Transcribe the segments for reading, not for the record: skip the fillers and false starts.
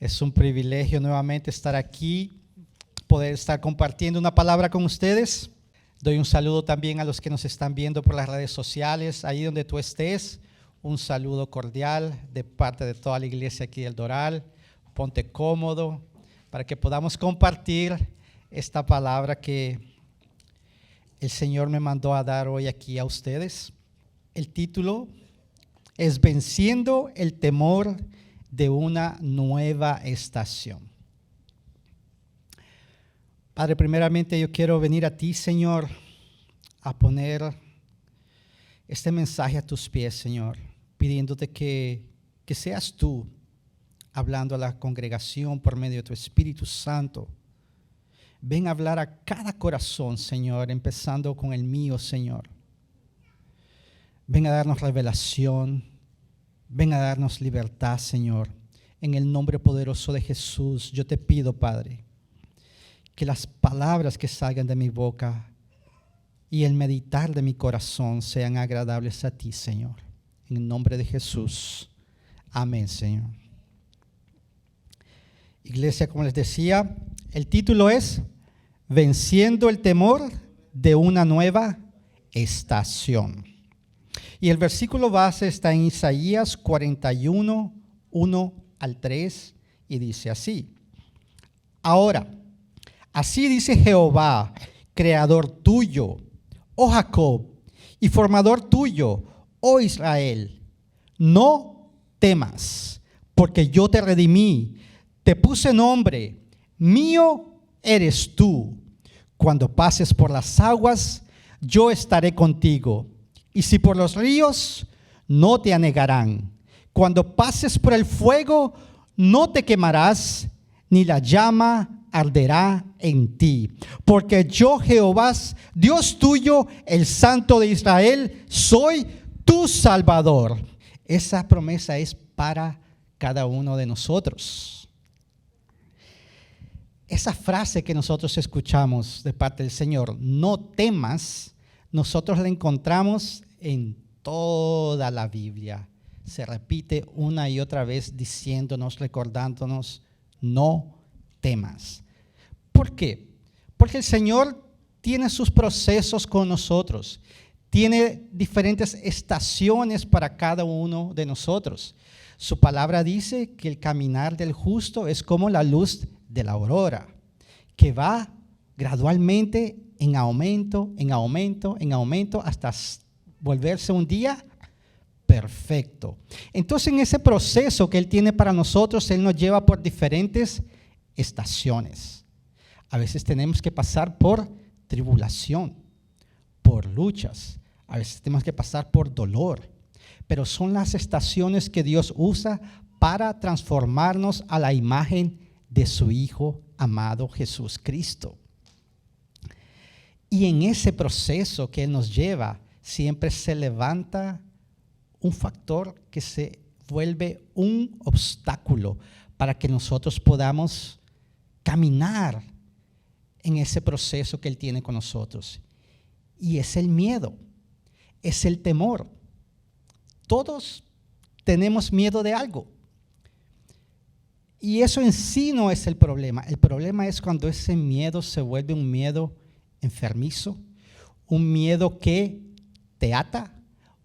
Es un privilegio nuevamente estar aquí, poder estar compartiendo una palabra con ustedes. Doy un saludo también a los que nos están viendo por las redes sociales, ahí donde tú estés. Un saludo cordial de parte de toda la iglesia aquí del Doral. Ponte cómodo para que podamos compartir esta palabra que el Señor me mandó a dar hoy aquí a ustedes. El título es Venciendo el temor de una nueva estación. Padre, primeramente yo quiero venir a ti, Señor, a poner este mensaje a tus pies, Señor, pidiéndote que seas tú hablando a la congregación por medio de tu Espíritu Santo. Ven a hablar a cada corazón, Señor, empezando con el mío, Señor. Ven a darnos revelación, ven a darnos libertad, Señor. En el nombre poderoso de Jesús, yo te pido, Padre, que las palabras que salgan de mi boca y el meditar de mi corazón sean agradables a ti, Señor. En el nombre de Jesús. Amén, Señor. Iglesia, como les decía, el título es Venciendo el temor de una nueva estación. Y el versículo base está en Isaías 41, 1 al 3, y dice así: Ahora, así dice Jehová, creador tuyo, oh Jacob, y formador tuyo, oh Israel, no temas, porque yo te redimí, te puse nombre, mío eres tú. Cuando pases por las aguas, yo estaré contigo, y si por los ríos, no te anegarán. Cuando pases por el fuego, no te quemarás, ni la llama arderá en ti. Porque yo, Jehová, Dios tuyo, el Santo de Israel, soy tu Salvador. Esa promesa es para cada uno de nosotros. Esa frase que nosotros escuchamos de parte del Señor, no temas, nosotros la encontramos en toda la Biblia. Se repite una y otra vez diciéndonos, recordándonos, no temas. ¿Por qué? Porque el Señor tiene sus procesos con nosotros. Tiene diferentes estaciones para cada uno de nosotros. Su palabra dice que el caminar del justo es como la luz de la aurora, que va gradualmente en aumento, hasta volverse un día perfecto. Entonces, en ese proceso que Él tiene para nosotros, Él nos lleva por diferentes estaciones. A veces tenemos que pasar por tribulación, por luchas, a veces tenemos que pasar por dolor, pero son las estaciones que Dios usa para transformarnos a la imagen de su Hijo amado Jesús Cristo. Y en ese proceso que Él nos lleva, siempre se levanta un factor que se vuelve un obstáculo para que nosotros podamos caminar en ese proceso que Él tiene con nosotros. Y es el miedo, es el temor. Todos tenemos miedo de algo. Y eso en sí no es el problema. El problema es cuando ese miedo se vuelve un miedo enfermizo, un miedo que te ata,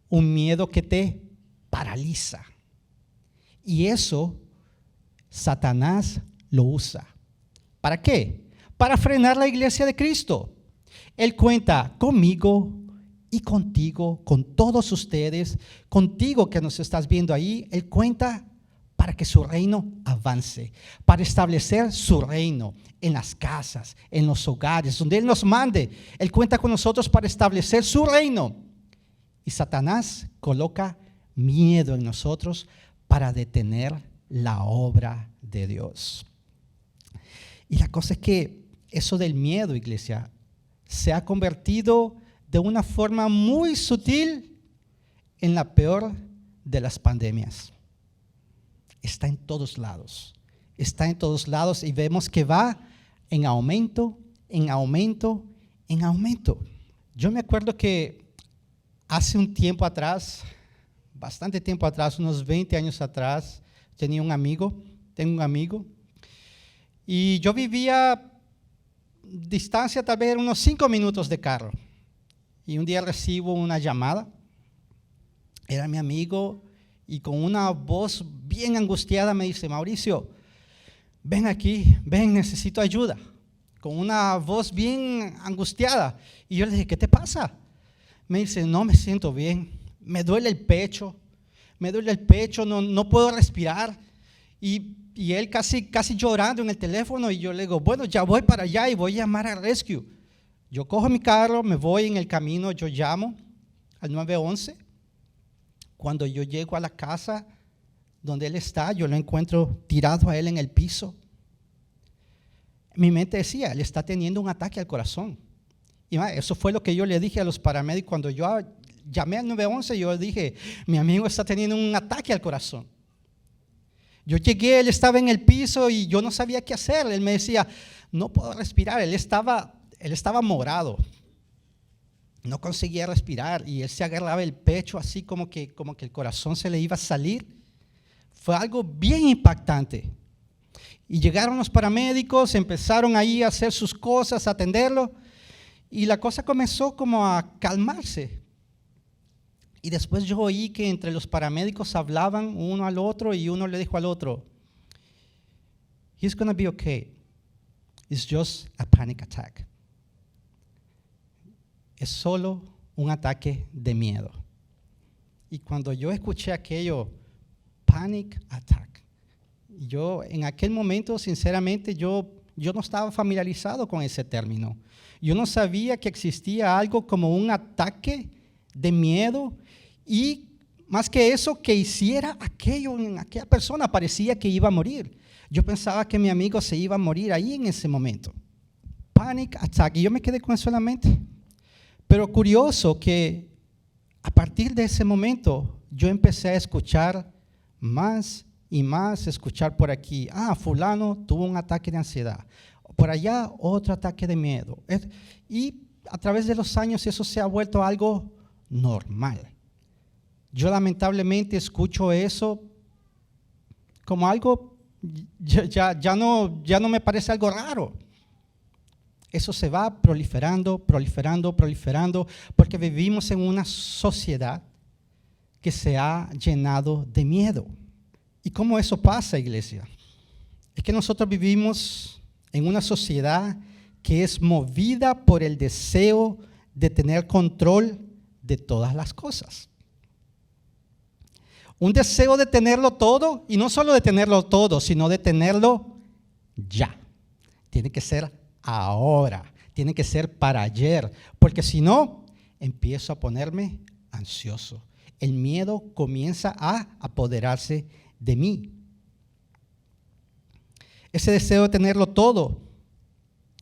un miedo que te paraliza. Y eso Satanás lo usa. ¿Para qué? Para frenar la iglesia de Cristo. Él cuenta conmigo y contigo, con todos ustedes, contigo que nos estás viendo ahí. Él cuenta para que su reino avance, para establecer su reino en las casas, en los hogares, donde Él nos mande. Él cuenta con nosotros para establecer su reino. Y Satanás coloca miedo en nosotros para detener la obra de Dios. Y la cosa es que eso del miedo, iglesia, se ha convertido de una forma muy sutil en la peor de las pandemias. Está en todos lados. Está en todos lados y vemos que va en aumento, en aumento, en aumento. Yo me acuerdo que hace un tiempo atrás, bastante tiempo atrás, unos 20 años atrás, tenía un amigo tengo un amigo, y yo vivía distancia tal vez unos 5 minutos de carro. Y un día recibo una llamada, era mi amigo, y con una voz bien angustiada me dice: Mauricio, ven aquí, ven, necesito ayuda. Con una voz bien angustiada. Y yo le dije: ¿qué te pasa? Me dice: no me siento bien, me duele el pecho, no puedo respirar. Y él casi llorando en el teléfono, y yo le digo: bueno, ya voy para allá y voy a llamar al rescue. Yo cojo mi carro, me voy en el camino, yo llamo al 911. Cuando yo llego a la casa donde él está, yo lo encuentro tirado a él en el piso. Mi mente decía: él está teniendo un ataque al corazón. Y eso fue lo que yo le dije a los paramédicos cuando yo llamé al 911. Yo dije: mi amigo está teniendo un ataque al corazón. Yo llegué, él estaba en el piso y yo no sabía qué hacer. Él me decía: no puedo respirar. Él estaba morado, no conseguía respirar, y él se agarraba el pecho así como que el corazón se le iba a salir. Fue algo bien impactante. Y llegaron los paramédicos, empezaron ahí a hacer sus cosas, a atenderlo, y la cosa comenzó como a calmarse. Y después yo oí que entre los paramédicos hablaban uno al otro, y uno le dijo al otro: he's going to be okay. It's just a panic attack. Es solo un ataque de miedo. Y cuando yo escuché aquello, panic attack, yo en aquel momento, sinceramente, yo no estaba familiarizado con ese término. Yo no sabía que existía algo como un ataque de miedo, y más que eso, que hiciera aquello en aquella persona, parecía que iba a morir. Yo pensaba que mi amigo se iba a morir ahí en ese momento. Panic attack. Y yo me quedé con eso en la mente. Pero curioso que a partir de ese momento yo empecé a escuchar más y más, escuchar por aquí: fulano tuvo un ataque de ansiedad, por allá otro ataque de miedo. Y a través de los años eso se ha vuelto algo normal. Yo lamentablemente escucho eso como algo, ya no me parece algo raro. Eso se va proliferando, porque vivimos en una sociedad que se ha llenado de miedo. ¿Y cómo eso pasa, iglesia? Es que nosotros vivimos en una sociedad que es movida por el deseo de tener control de todas las cosas. Un deseo de tenerlo todo, y no solo de tenerlo todo, sino de tenerlo ya. Tiene que ser ahora, tiene que ser para ayer, porque si no, empiezo a ponerme ansioso. El miedo comienza a apoderarse de mí. Ese deseo de tenerlo todo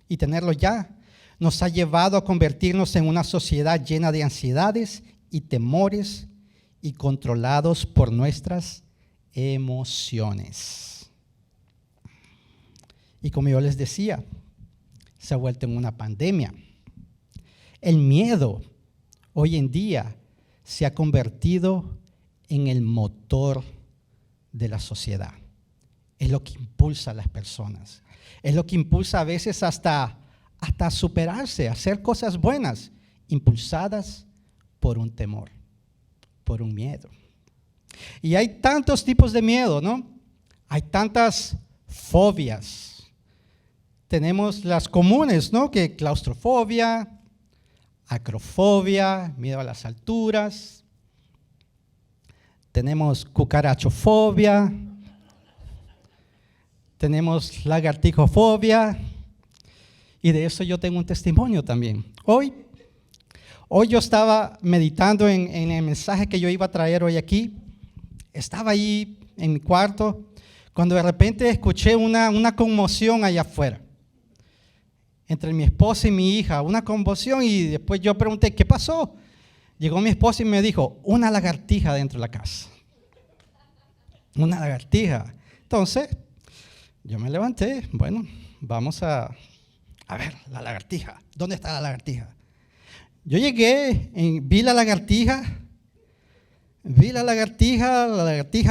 y tenerlo ya nos ha llevado a convertirnos en una sociedad llena de ansiedades y temores, y controlados por nuestras emociones. Y como yo les decía, se ha vuelto en una pandemia. El miedo hoy en día se ha convertido en el motor de la sociedad. Es lo que impulsa a las personas. Es lo que impulsa a veces hasta superarse, a hacer cosas buenas, impulsadas por un temor, por un miedo. Y hay tantos tipos de miedo, ¿no? Hay tantas fobias. Tenemos las comunes, ¿no? Que claustrofobia, acrofobia, miedo a las alturas. Tenemos cucarachofobia. Tenemos lagartijofobia. Y de eso yo tengo un testimonio también. Hoy yo estaba meditando en el mensaje que yo iba a traer hoy aquí. Estaba ahí en mi cuarto cuando de repente escuché una conmoción allá afuera. Entre mi esposa y mi hija, una conmoción, y después yo pregunté: ¿qué pasó? Llegó mi esposa y me dijo: una lagartija dentro de la casa. Una lagartija. Entonces, yo me levanté, bueno, vamos a ver la lagartija. ¿Dónde está la lagartija? Yo llegué, vi la lagartija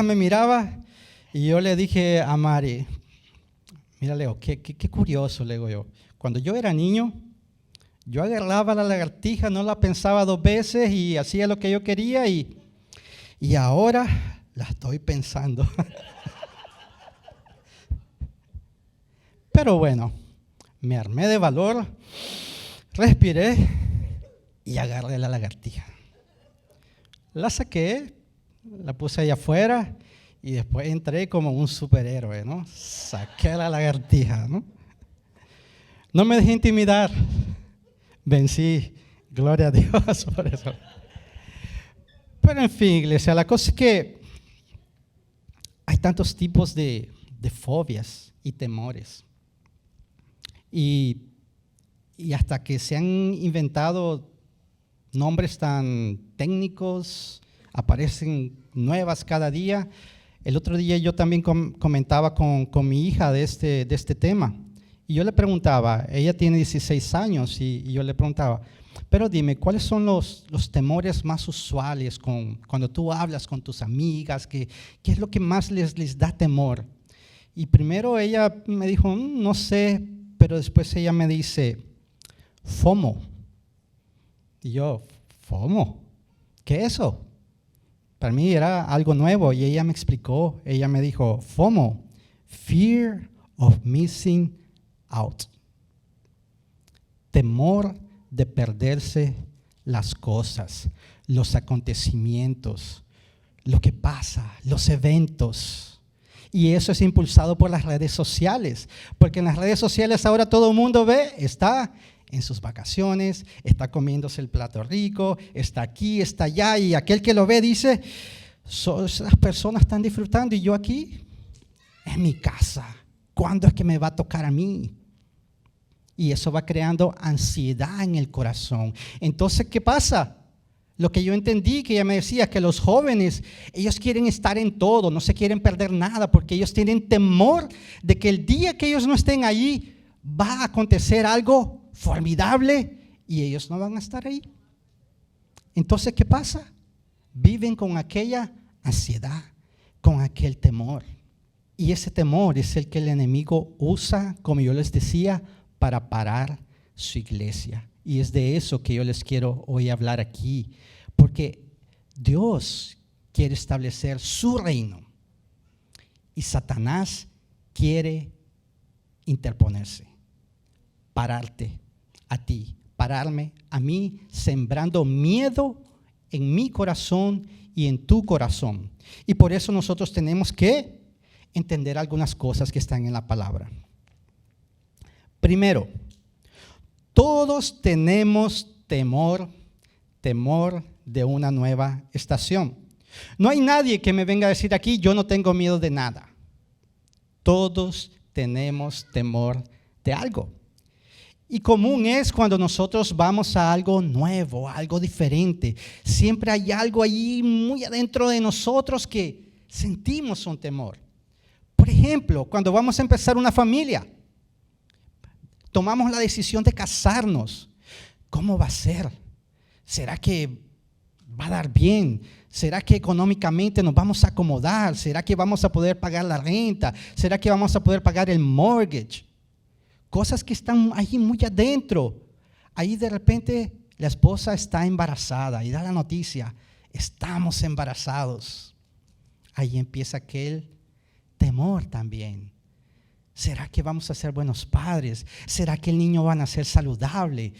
me miraba, Y yo le dije a Mari, mira Leo, qué curioso, le digo yo. Cuando yo era niño, yo agarraba la lagartija, no la pensaba 2 veces y hacía lo que yo quería y ahora la estoy pensando. Pero bueno, me armé de valor, respiré y agarré la lagartija. La saqué, la puse allá afuera y después entré como un superhéroe, ¿no? Saqué la lagartija, ¿no? No me dejé intimidar, vencí, gloria a Dios por eso. Pero en fin, iglesia, la cosa es que hay tantos tipos de fobias y temores. Y hasta que se han inventado nombres tan técnicos, aparecen nuevas cada día. El otro día yo también comentaba con mi hija de este tema. Y yo le preguntaba, ella tiene 16 años, y yo le preguntaba, pero dime, ¿cuáles son los temores más usuales cuando tú hablas con tus amigas? ¿Qué es lo que más les da temor? Y primero ella me dijo, no sé, pero después ella me dice, FOMO. Y yo, ¿FOMO? ¿Qué es eso? Para mí era algo nuevo y ella me explicó, ella me dijo, FOMO, Fear of Missing Out. Temor de perderse las cosas, los acontecimientos, lo que pasa, los eventos. Y eso es impulsado por las redes sociales, porque en las redes sociales ahora todo el mundo está en sus vacaciones, está comiéndose el plato rico, está aquí, está allá, y aquel que lo ve dice, las personas están disfrutando y yo aquí en mi casa, ¿cuándo es que me va a tocar a mí? Y eso va creando ansiedad en el corazón. Entonces, ¿qué pasa? Lo que yo entendí, que ella me decía, que los jóvenes, ellos quieren estar en todo, no se quieren perder nada, porque ellos tienen temor de que el día que ellos no estén allí, va a acontecer algo formidable y ellos no van a estar ahí. Entonces, ¿qué pasa? Viven con aquella ansiedad, con aquel temor. Y ese temor es el que el enemigo usa, como yo les decía, para parar su iglesia. Y es de eso que yo les quiero hoy hablar aquí, porque Dios quiere establecer su reino y Satanás quiere interponerse, pararte a ti, pararme a mí, sembrando miedo en mi corazón y en tu corazón. Y por eso nosotros tenemos que entender algunas cosas que están en la palabra. Primero, todos tenemos temor de una nueva estación. No hay nadie que me venga a decir aquí, yo no tengo miedo de nada. Todos tenemos temor de algo. Y común es cuando nosotros vamos a algo nuevo, algo diferente. Siempre hay algo allí muy adentro de nosotros que sentimos un temor. Por ejemplo, cuando vamos a empezar una familia, tomamos la decisión de casarnos. ¿Cómo va a ser? ¿Será que va a dar bien? ¿Será que económicamente nos vamos a acomodar? ¿Será que vamos a poder pagar la renta? ¿Será que vamos a poder pagar el mortgage? Cosas que están ahí muy adentro. Ahí de repente la esposa está embarazada y da la noticia, estamos embarazados. Ahí empieza aquel temor también. ¿Será que vamos a ser buenos padres? ¿Será que el niño va a nacer saludable?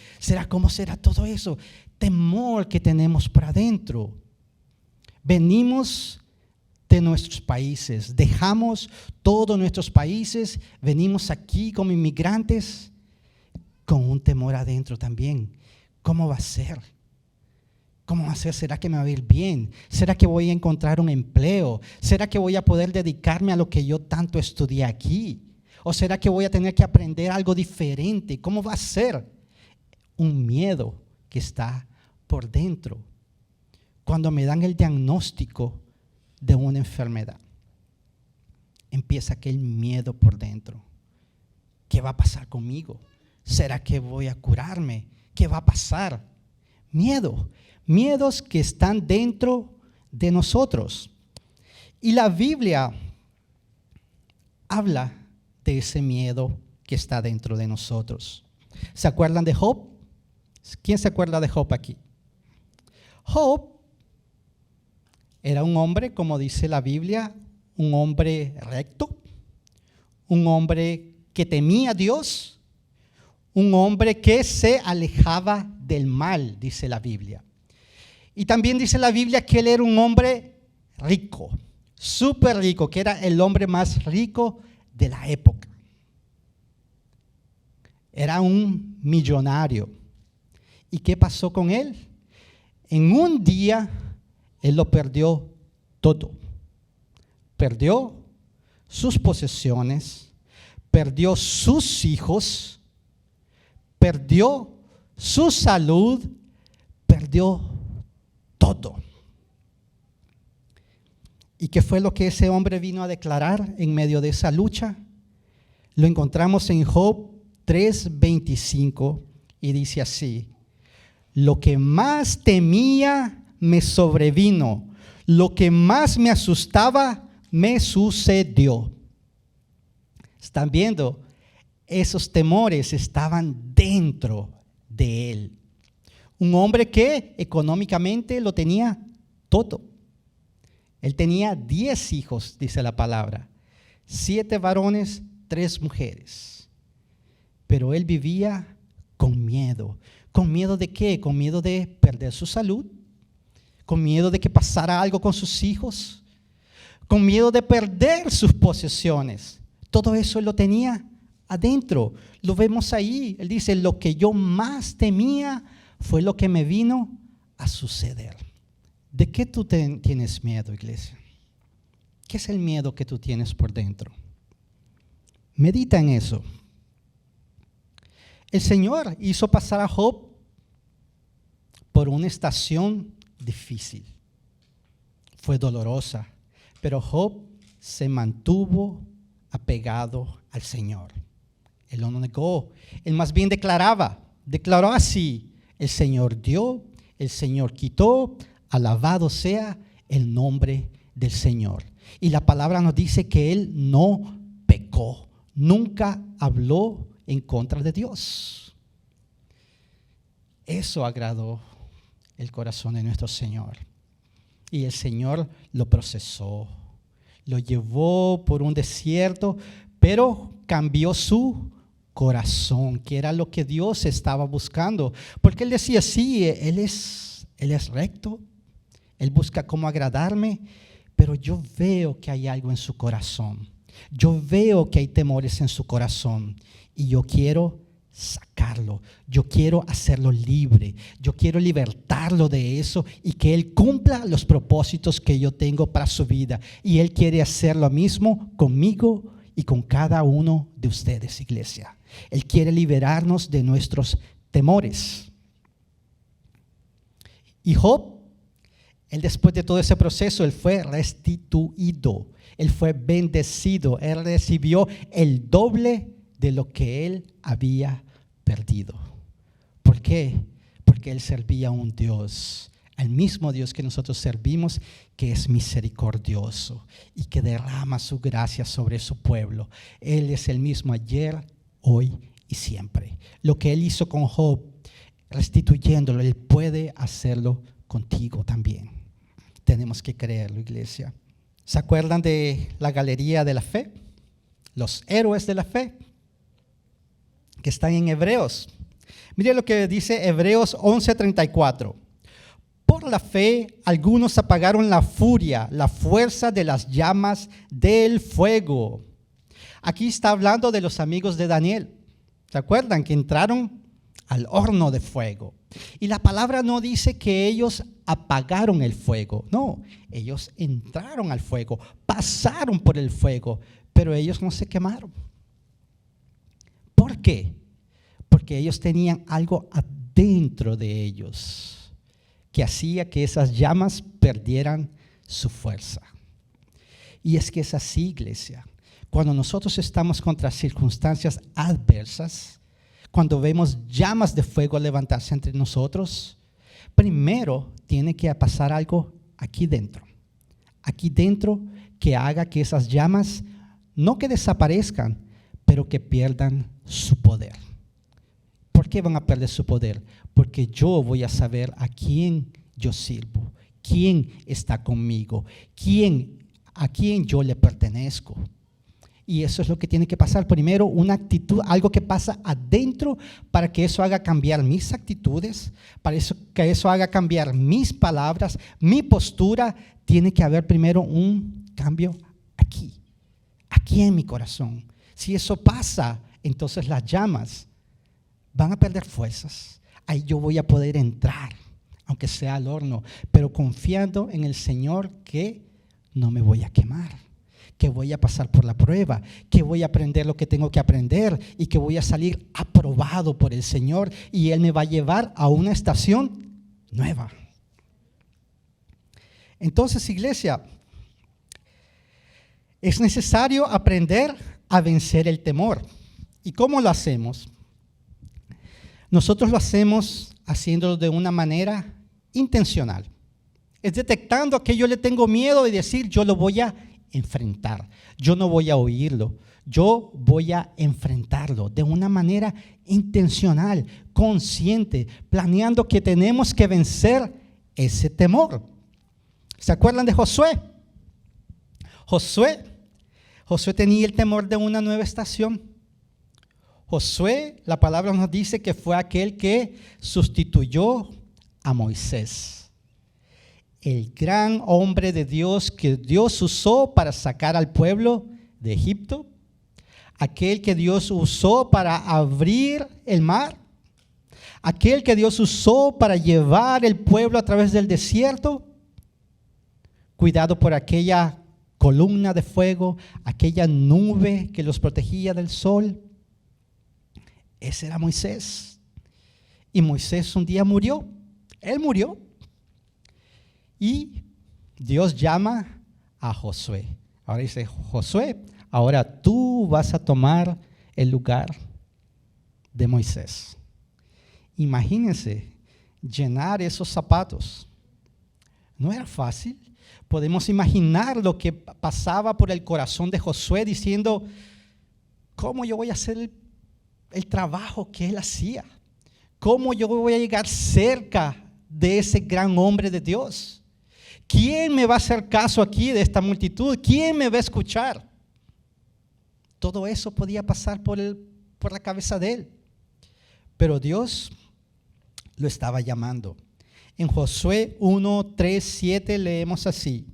¿Cómo será todo eso? Temor que tenemos por adentro. Venimos de nuestros países, dejamos todos nuestros países, venimos aquí como inmigrantes con un temor adentro también. ¿Cómo va a ser? ¿Cómo va a ser? ¿Será que me va a ir bien? ¿Será que voy a encontrar un empleo? ¿Será que voy a poder dedicarme a lo que yo tanto estudié aquí? ¿O será que voy a tener que aprender algo diferente? ¿Cómo va a ser? Un miedo que está por dentro. Cuando me dan el diagnóstico de una enfermedad, empieza aquel miedo por dentro. ¿Qué va a pasar conmigo? ¿Será que voy a curarme? ¿Qué va a pasar? Miedos que están dentro de nosotros. Y la Biblia habla de ese miedo que está dentro de nosotros. ¿Se acuerdan de Job? ¿Quién se acuerda de Job aquí? Job era un hombre, como dice la Biblia, un hombre recto, un hombre que temía a Dios, un hombre que se alejaba del mal, dice la Biblia. Y también dice la Biblia que él era un hombre rico, súper rico, que era el hombre más rico de la época. Era un millonario. ¿Y qué pasó con él? En un día, él lo perdió todo. Perdió sus posesiones, perdió sus hijos, perdió su salud, perdió todo. ¿Y qué fue lo que ese hombre vino a declarar en medio de esa lucha? Lo encontramos en Job 3:25 y dice así: lo que más temía me sobrevino, lo que más me asustaba me sucedió. ¿Están viendo? Esos temores estaban dentro de él. Un hombre que económicamente lo tenía todo. Él tenía 10 hijos, dice la palabra, 7 varones, 3 mujeres. Pero él vivía con miedo. ¿Con miedo de qué? Con miedo de perder su salud, con miedo de que pasara algo con sus hijos, con miedo de perder sus posesiones. Todo eso él lo tenía adentro. Lo vemos ahí. Él dice, lo que yo más temía fue lo que me vino a suceder. ¿De qué tú tienes miedo, iglesia? ¿Qué es el miedo que tú tienes por dentro? Medita en eso. El Señor hizo pasar a Job por una estación difícil. Fue dolorosa, pero Job se mantuvo apegado al Señor. Él no negó, él más bien declaró así: el Señor dio, el Señor quitó, alabado sea el nombre del Señor. Y la palabra nos dice que él no pecó, nunca habló en contra de Dios. Eso agradó el corazón de nuestro Señor. Y el Señor lo procesó, lo llevó por un desierto, pero cambió su corazón, que era lo que Dios estaba buscando. Porque él decía, sí, él es recto, él busca cómo agradarme, pero yo veo que hay algo en su corazón. Yo veo que hay temores en su corazón y yo quiero sacarlo, yo quiero hacerlo libre, yo quiero libertarlo de eso y que él cumpla los propósitos que yo tengo para su vida. Y él quiere hacer lo mismo conmigo y con cada uno de ustedes, iglesia. Él quiere liberarnos de nuestros temores. Y Job, él después de todo ese proceso, él fue restituido, él fue bendecido, él recibió el doble de lo que él había perdido. ¿Por qué? Porque él servía a un Dios, al mismo Dios que nosotros servimos, que es misericordioso y que derrama su gracia sobre su pueblo. Él es el mismo ayer, hoy y siempre. Lo que él hizo con Job, restituyéndolo, él puede hacerlo contigo también. Tenemos que creerlo, iglesia. ¿Se acuerdan de la galería de la fe? Los héroes de la fe que están en Hebreos. Mire lo que dice Hebreos 11:34. Por la fe, algunos apagaron la furia, la fuerza de las llamas del fuego. Aquí está hablando de los amigos de Daniel. ¿Se acuerdan? Que entraron al horno de fuego. Y la palabra no dice que ellos apagaron el fuego. No, ellos entraron al fuego, pasaron por el fuego, pero ellos no se quemaron. ¿Por qué? Porque ellos tenían algo adentro de ellos que hacía que esas llamas perdieran su fuerza. Y es que es así, iglesia. Cuando nosotros estamos contra circunstancias adversas, cuando vemos llamas de fuego levantarse entre nosotros, primero tiene que pasar algo aquí dentro que haga que esas llamas no que desaparezcan, pero que pierdan su poder. ¿Por qué van a perder su poder? Porque yo voy a saber a quién yo sirvo, quién está conmigo, a quién yo le pertenezco. Y eso es lo que tiene que pasar. Primero, una actitud, algo que pasa adentro para que eso haga cambiar mis actitudes, que eso haga cambiar mis palabras, mi postura. Tiene que haber primero un cambio aquí en mi corazón. Si eso pasa, entonces las llamas van a perder fuerzas. Ahí yo voy a poder entrar, aunque sea al horno, pero confiando en el Señor que no me voy a quemar, que voy a pasar por la prueba, que voy a aprender lo que tengo que aprender y que voy a salir aprobado por el Señor y Él me va a llevar a una estación nueva. Entonces, iglesia, es necesario aprender a vencer el temor. ¿Y cómo lo hacemos? Nosotros lo hacemos haciéndolo de una manera intencional. Es detectando que yo le tengo miedo y decir, yo lo voy a enfrentar. Yo no voy a oírlo. Yo voy a enfrentarlo de una manera intencional, consciente, planeando que tenemos que vencer ese temor. ¿Se acuerdan de Josué? Josué tenía el temor de una nueva estación. Josué, la palabra nos dice que fue aquel que sustituyó a Moisés, el gran hombre de Dios que Dios usó para sacar al pueblo de Egipto, aquel que Dios usó para abrir el mar, aquel que Dios usó para llevar el pueblo a través del desierto, cuidado por aquella columna de fuego, aquella nube que los protegía del sol. Ese era Moisés. Y Moisés un día murió. Él murió. Y Dios llama a Josué. Ahora dice, Josué, ahora tú vas a tomar el lugar de Moisés. Imagínense llenar esos zapatos. No era fácil. Podemos imaginar lo que pasaba por el corazón de Josué diciendo, ¿cómo yo voy a hacer el trabajo que él hacía? ¿Cómo yo voy a llegar cerca de ese gran hombre de Dios? ¿Quién me va a hacer caso aquí de esta multitud? ¿Quién me va a escuchar? Todo eso podía pasar por la cabeza de él. Pero Dios lo estaba llamando. En Josué 1, 3, 7 leemos así: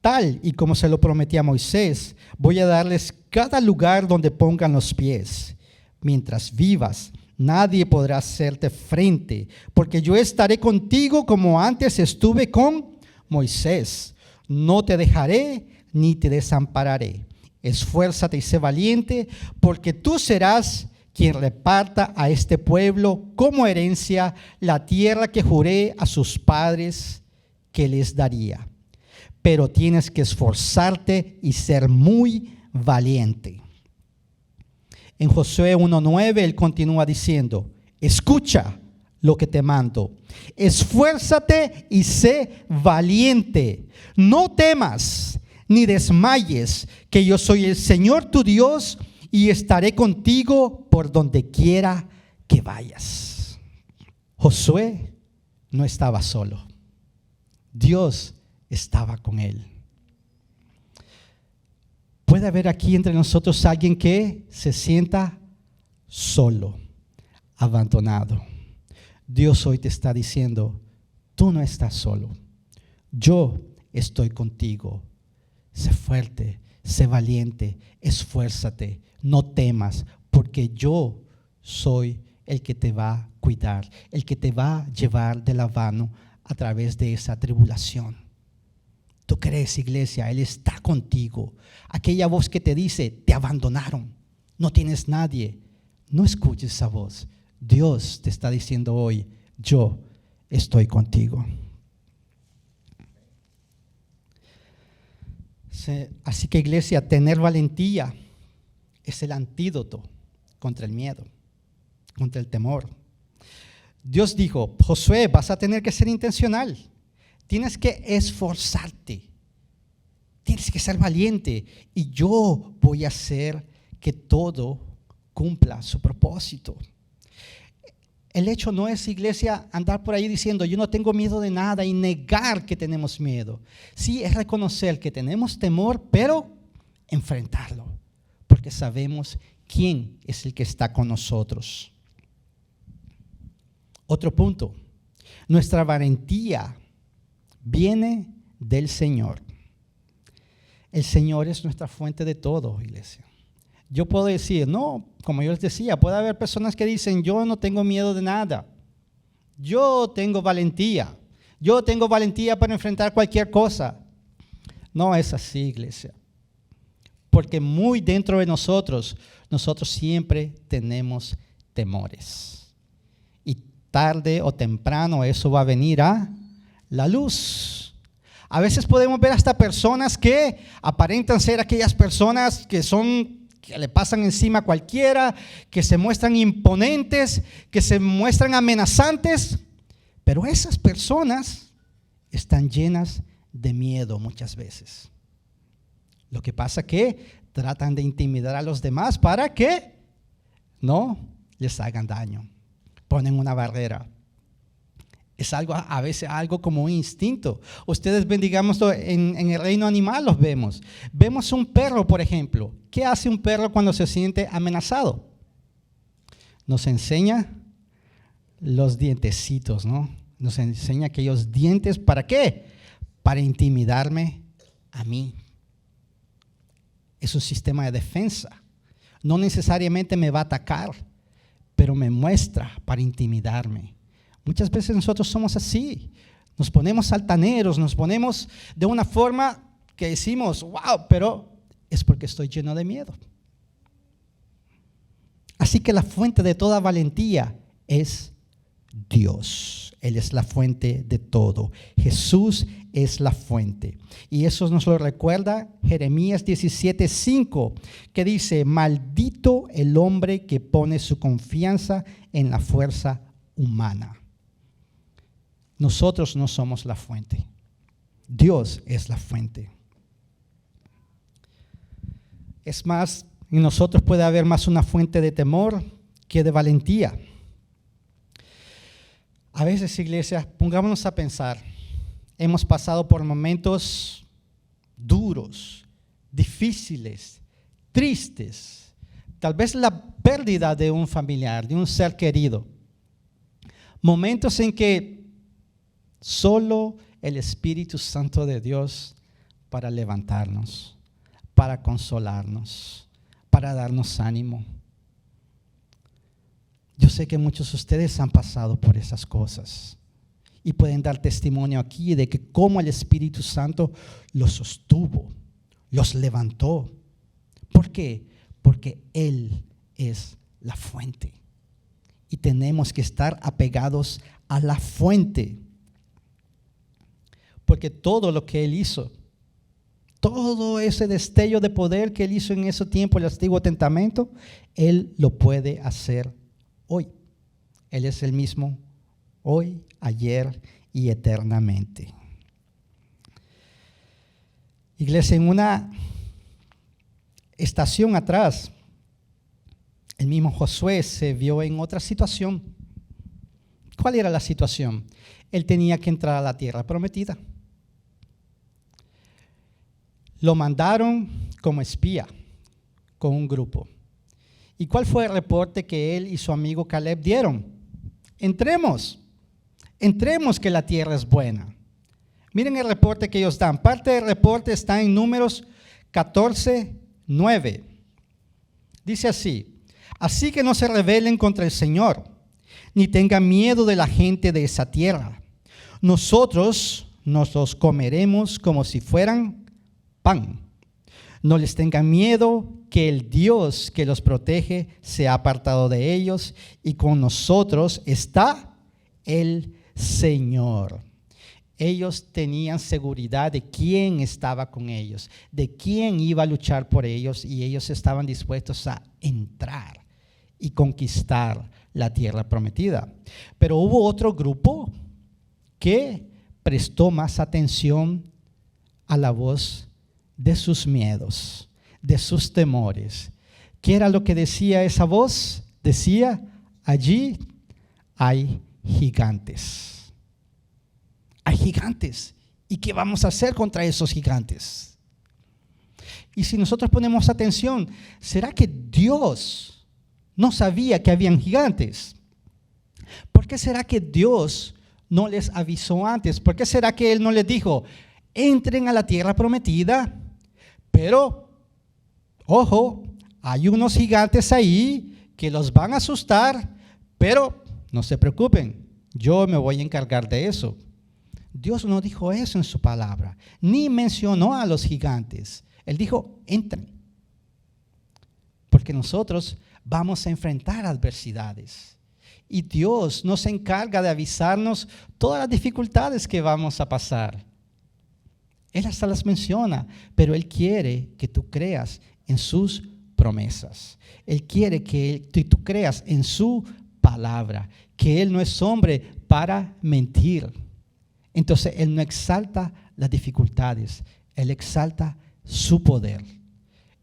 tal y como se lo prometí a Moisés, voy a darles cada lugar donde pongan los pies. Mientras vivas, nadie podrá hacerte frente, porque yo estaré contigo como antes estuve con Moisés. No te dejaré ni te desampararé. Esfuérzate y sé valiente, porque tú serás quien reparta a este pueblo como herencia la tierra que juré a sus padres que les daría. Pero tienes que esforzarte y ser muy valiente. En Josué 1:9 él continúa diciendo, escucha lo que te mando, esfuérzate y sé valiente, no temas ni desmayes, que yo soy el Señor tu Dios y estaré contigo por donde quiera que vayas. Josué no estaba solo, Dios estaba con él. Puede haber aquí entre nosotros alguien que se sienta solo, abandonado. Dios hoy te está diciendo, tú no estás solo, yo estoy contigo. Sé fuerte, sé valiente, esfuérzate, no temas, porque yo soy el que te va a cuidar, el que te va a llevar de la mano a través de esa tribulación. ¿Tú crees, iglesia? Él está contigo. Aquella voz que te dice, te abandonaron, no tienes nadie. No escuches esa voz. Dios te está diciendo hoy, yo estoy contigo. Así que, iglesia, tener valentía es el antídoto contra el miedo, contra el temor. Dios dijo, Josué, vas a tener que ser intencional. Tienes que esforzarte. tienes que ser valiente y yo voy a hacer que todo cumpla su propósito. El hecho no es, iglesia, andar por ahí diciendo yo no tengo miedo de nada y negar que tenemos miedo. Sí, es reconocer que tenemos temor, pero enfrentarlo, porque sabemos quién es el que está con nosotros. Otro punto, nuestra valentía viene del Señor. El Señor es nuestra fuente de todo, iglesia. Yo puedo decir, no, como yo les decía, puede haber personas que dicen, yo no tengo miedo de nada. Yo tengo valentía. Yo tengo valentía para enfrentar cualquier cosa. No es así, iglesia. Porque muy dentro de nosotros siempre tenemos temores. Y tarde o temprano eso va a venir a la luz. A veces podemos ver hasta personas que aparentan ser aquellas personas que le pasan encima a cualquiera, que se muestran imponentes, que se muestran amenazantes, pero esas personas están llenas de miedo muchas veces. Lo que pasa es que tratan de intimidar a los demás para que no les hagan daño. Ponen una barrera. Es algo, a veces algo como un instinto. Ustedes ven, digamos, en el reino animal los vemos. Vemos un perro, por ejemplo. ¿Qué hace un perro cuando se siente amenazado? Nos enseña los dientecitos, ¿no? Nos enseña aquellos dientes, ¿para qué? Para intimidarme a mí. Es un sistema de defensa. No necesariamente me va a atacar, pero me muestra para intimidarme. Muchas veces nosotros somos así, nos ponemos altaneros, nos ponemos de una forma que decimos, wow, pero es porque estoy lleno de miedo. Así que la fuente de toda valentía es Dios. Él es la fuente de todo. Jesús es la fuente. Y eso nos lo recuerda Jeremías 17:5, que dice, maldito el hombre que pone su confianza en la fuerza humana. Nosotros no somos la fuente. Dios es la fuente. Es más, en nosotros puede haber más una fuente de temor que de valentía. A veces, iglesia, pongámonos a pensar, hemos pasado por momentos duros, difíciles, tristes, tal vez la pérdida de un familiar, de un ser querido. Momentos en que solo el Espíritu Santo de Dios para levantarnos, para consolarnos, para darnos ánimo. Yo sé que muchos de ustedes han pasado por esas cosas y pueden dar testimonio aquí de que cómo el Espíritu Santo los sostuvo, los levantó. ¿Por qué? Porque Él es la fuente y tenemos que estar apegados a la fuente. Porque todo lo que Él hizo, todo ese destello de poder que Él hizo en ese tiempo, el Antiguo Testamento, Él lo puede hacer hoy. Él es el mismo hoy, ayer y eternamente. Iglesia, en una estación atrás, el mismo Josué se vio en otra situación. ¿Cuál era la situación? Él tenía que entrar a la tierra prometida. Lo mandaron como espía con un grupo. ¿Y cuál fue el reporte que él y su amigo Caleb dieron? Entremos que la tierra es buena. Miren el reporte que ellos dan. Parte del reporte está en Números 14:9. Dice así, así que no se rebelen contra el Señor, ni tengan miedo de la gente de esa tierra. Nosotros nos los comeremos como si fueran pan. No les tengan miedo, que el Dios que los protege se ha apartado de ellos y con nosotros está el Señor. Ellos tenían seguridad de quién estaba con ellos, de quién iba a luchar por ellos y ellos estaban dispuestos a entrar y conquistar la tierra prometida. Pero hubo otro grupo que prestó más atención a la voz de sus miedos, de sus temores. ¿Qué era lo que decía esa voz? Decía, allí hay gigantes. Hay gigantes. ¿Y qué vamos a hacer contra esos gigantes? Y si nosotros ponemos atención, ¿será que Dios no sabía que habían gigantes? ¿Por qué será que Dios no les avisó antes? ¿Por qué será que Él no les dijo, entren a la tierra prometida, pero, ojo, hay unos gigantes ahí que los van a asustar, pero no se preocupen, yo me voy a encargar de eso? Dios no dijo eso en su palabra, ni mencionó a los gigantes. Él dijo, entren, porque nosotros vamos a enfrentar adversidades. Y Dios nos encarga de avisarnos todas las dificultades que vamos a pasar. Él hasta las menciona, pero Él quiere que tú creas en sus promesas. Él quiere que tú creas en su palabra, que Él no es hombre para mentir. Entonces, Él no exalta las dificultades, Él exalta su poder.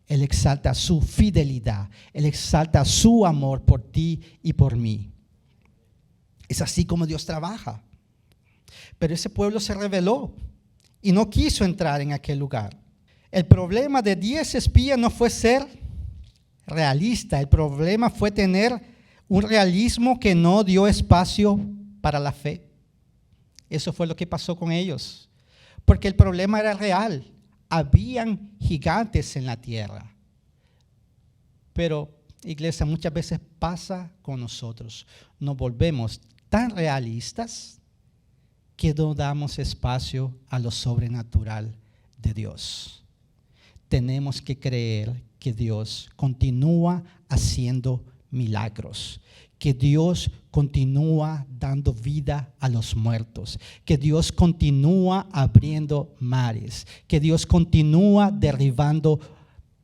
Él exalta su fidelidad, Él exalta su amor por ti y por mí. Es así como Dios trabaja. Pero ese pueblo se rebeló y no quiso entrar en aquel lugar. El problema de 10 espías no fue ser realista. El problema fue tener un realismo que no dio espacio para la fe. Eso fue lo que pasó con ellos. Porque el problema era real. Habían gigantes en la tierra. Pero, iglesia, muchas veces pasa con nosotros. Nos volvemos tan realistas que no damos espacio a lo sobrenatural de Dios. Tenemos que creer que Dios continúa haciendo milagros, que Dios continúa dando vida a los muertos, que Dios continúa abriendo mares, que Dios continúa derribando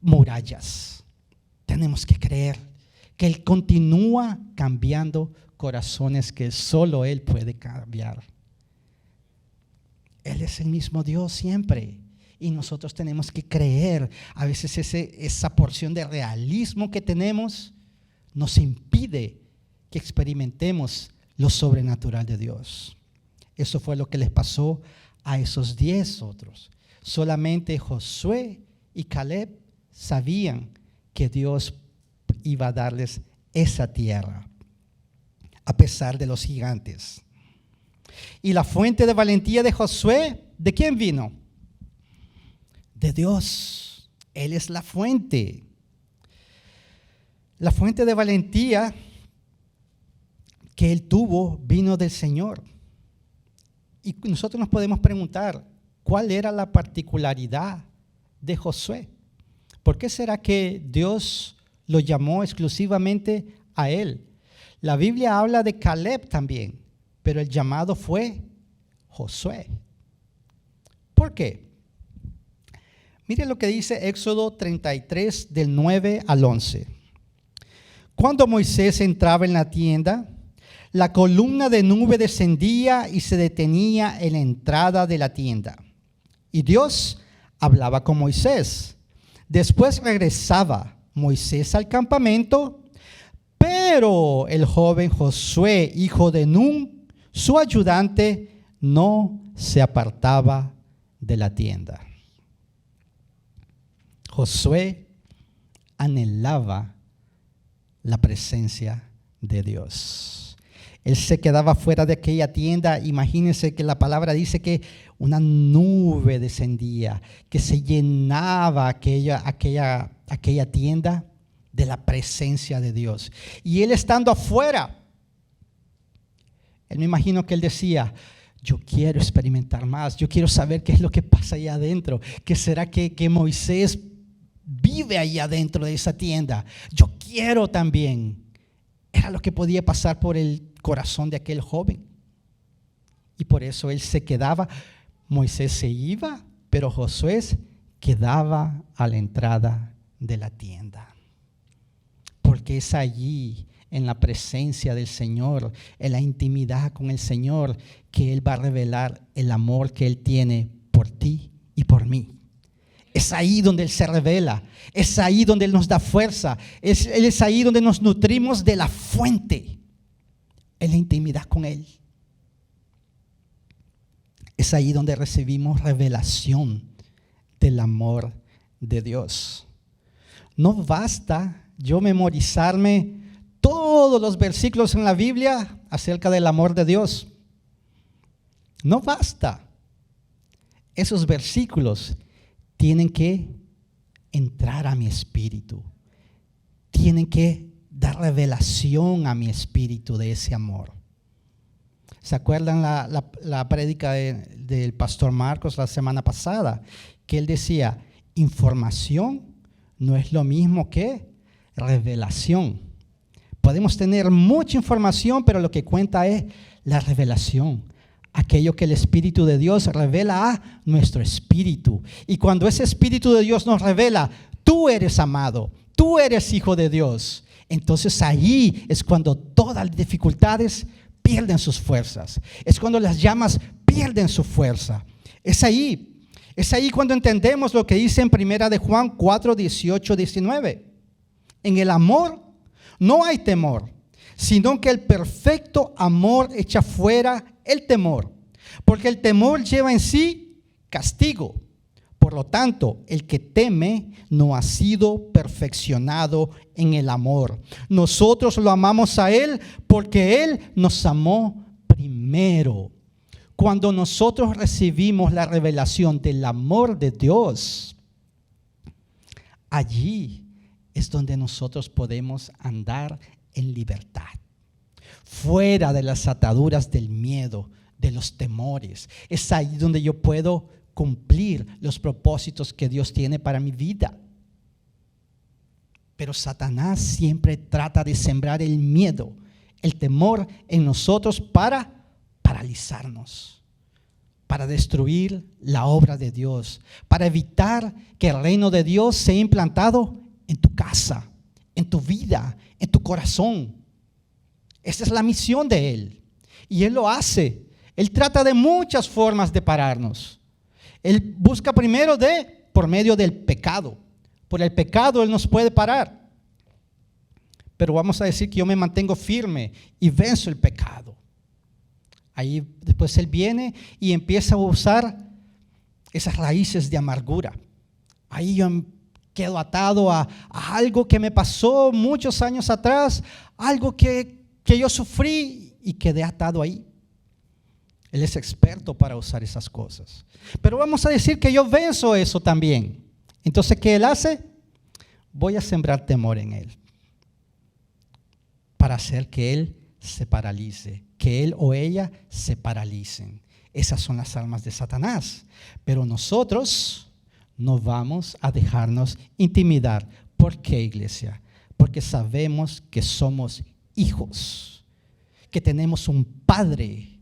murallas. Tenemos que creer que Él continúa cambiando corazones que solo Él puede cambiar. Él es el mismo Dios siempre. Y nosotros tenemos que creer. A veces esa porción de realismo que tenemos nos impide que experimentemos lo sobrenatural de Dios. Eso fue lo que les pasó a esos 10 otros. Solamente Josué y Caleb sabían que Dios iba a darles esa tierra, a pesar de los gigantes. Y la fuente de valentía de Josué, ¿de quién vino? De Dios. Él es la fuente. La fuente de valentía que él tuvo vino del Señor. Y nosotros nos podemos preguntar, ¿cuál era la particularidad de Josué? ¿Por qué será que Dios lo llamó exclusivamente a él? La Biblia habla de Caleb también, pero el llamado fue Josué. ¿Por qué? Mire lo que dice Éxodo 33 del 9 al 11. Cuando Moisés entraba en la tienda, la columna de nube descendía y se detenía en la entrada de la tienda. Y Dios hablaba con Moisés. Después regresaba Moisés al campamento, pero el joven Josué, hijo de Nun, su ayudante, no se apartaba de la tienda. Josué anhelaba la presencia de Dios. Él se quedaba fuera de aquella tienda. Imagínense que la palabra dice que una nube descendía, que se llenaba aquella tienda de la presencia de Dios. Y él estando afuera, él me imagino que él decía, yo quiero experimentar más, yo quiero saber qué es lo que pasa allá adentro. ¿Qué será que Moisés vive ahí adentro de esa tienda? Yo quiero también. Era lo que podía pasar por el corazón de aquel joven. Y por eso él se quedaba. Moisés se iba, pero Josué quedaba a la entrada de la tienda. Porque es allí, en la presencia del Señor, en la intimidad con el Señor, que Él va a revelar el amor que Él tiene por ti y por mí. Es ahí donde Él se revela. Es ahí donde Él nos da fuerza. Él es ahí donde nos nutrimos de la fuente. En la intimidad con Él. Es ahí donde recibimos revelación del amor de Dios. No basta yo memorizarme todos los versículos en la Biblia acerca del amor de Dios. No basta. Esos versículos tienen que entrar a mi espíritu. Tienen que dar revelación a mi espíritu de ese amor. ¿Se acuerdan la prédica del pastor Marcos la semana pasada? Que él decía, información no es lo mismo que revelación. Podemos tener mucha información, pero lo que cuenta es la revelación. Aquello que el Espíritu de Dios revela a nuestro espíritu. Y cuando ese Espíritu de Dios nos revela, tú eres amado, tú eres hijo de Dios. Entonces ahí es cuando todas las dificultades pierden sus fuerzas. Es cuando las llamas pierden su fuerza. Es ahí cuando entendemos lo que dice en 1 de Juan 4, 18, 19. En el amor no hay temor, sino que el perfecto amor echa fuera el temor, porque el temor lleva en sí castigo. Por lo tanto, el que teme no ha sido perfeccionado en el amor. Nosotros lo amamos a Él porque Él nos amó primero. Cuando nosotros recibimos la revelación del amor de Dios, allí es donde nosotros podemos andar en libertad, fuera de las ataduras del miedo, de los temores. Es ahí donde yo puedo cumplir los propósitos que Dios tiene para mi vida. Pero Satanás siempre trata de sembrar el miedo, el temor en nosotros para paralizarnos, para destruir la obra de Dios, para evitar que el reino de Dios sea implantado en tu casa, en tu vida, en tu corazón. Esa es la misión de Él. Y Él lo hace. Él trata de muchas formas de pararnos. Él busca primero por medio del pecado. Por el pecado Él nos puede parar. Pero vamos a decir que yo me mantengo firme y venzo el pecado. Ahí después Él viene y empieza a usar esas raíces de amargura. Ahí yo quedo atado a algo que me pasó muchos años atrás, algo que yo sufrí y quedé atado ahí. Él es experto para usar esas cosas. Pero vamos a decir que yo venzo eso también. Entonces, ¿qué Él hace? Voy a sembrar temor en Él para hacer que Él se paralice, que él o ella se paralicen. Esas son las armas de Satanás. Pero nosotros no vamos a dejarnos intimidar. ¿Por qué, iglesia? Porque sabemos que somos hijos, que tenemos un Padre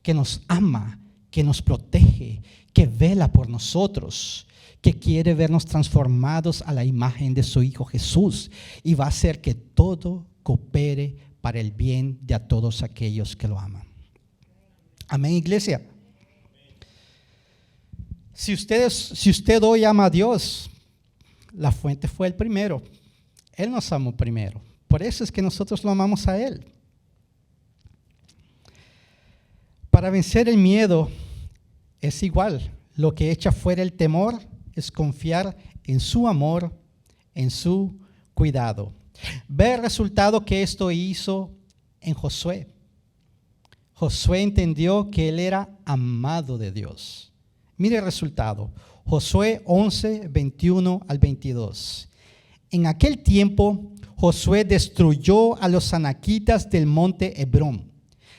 que nos ama, que nos protege, que vela por nosotros, que quiere vernos transformados a la imagen de su Hijo Jesús, y va a hacer que todo coopere para el bien de a todos aquellos que lo aman. Amén, iglesia. Si usted hoy ama a Dios, la fuente fue el primero. Él nos amó primero. Por eso es que nosotros lo amamos a Él. Para vencer el miedo es igual. Lo que echa fuera el temor es confiar en su amor, en su cuidado. Ve el resultado que esto hizo en Josué. Josué entendió que él era amado de Dios. Mire el resultado. Josué 11, 21 al 22. En aquel tiempo, Josué destruyó a los anaquitas del monte Hebrón,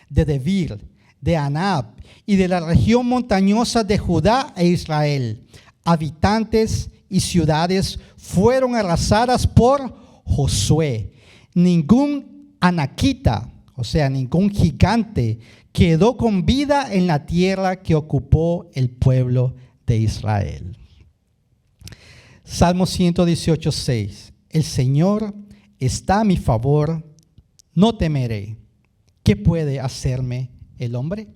de Debir, de Anab y de la región montañosa de Judá e Israel. Habitantes y ciudades fueron arrasadas por Josué. Ningún anaquita, o sea, ningún gigante, quedó con vida en la tierra que ocupó el pueblo de Israel. Salmo 118, 6. El Señor está a mi favor, no temeré. ¿Qué puede hacerme el hombre?